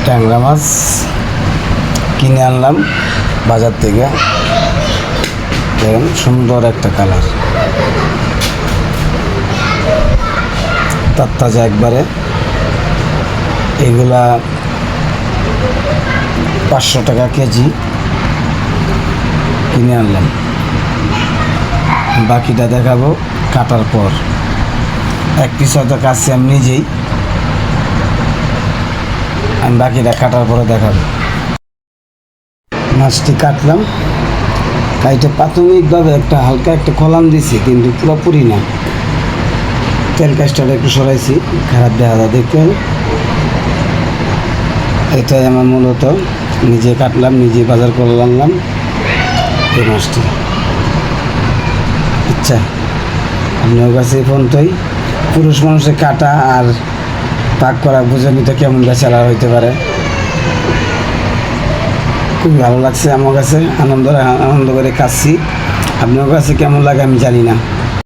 ট্যাংরা মাছ কিনে আনলাম বাজার থেকে। দেখেন সুন্দর একটা কালার, তাজা একবারে। এগুলা 500 টাকা কেজি কিনে আনলাম। বাকিটা দেখাবো কাটার পর। এক পিস হয়তো কাটছি আমি নিজেই, আমি বাকিটা কাটার পরে দেখাবো। মাছটি কাটলাম, কাইটে প্রাথমিকভাবে একটা হালকা একটা কলাম দিছি, কিন্তু পুরোপুরি না। তেল কাজটা একটু সরাইছি, খারাপ দেখা যায় দেখতে। এটাই আমার মূলত নিজে কাটলাম, নিজে বাজার করে আনলাম এই মাছটি। আচ্ছা, আপনার কাছে এই পর্যন্তই। পুরুষ মানুষের কাটা আর পাক করা বুঝেনি তো কেমন বেচারা হইতে পারে। খুবই ভালো লাগছে আমার কাছে, আনন্দ করে কাটছি। আপনার কাছে কেমন লাগে আমি জানি না।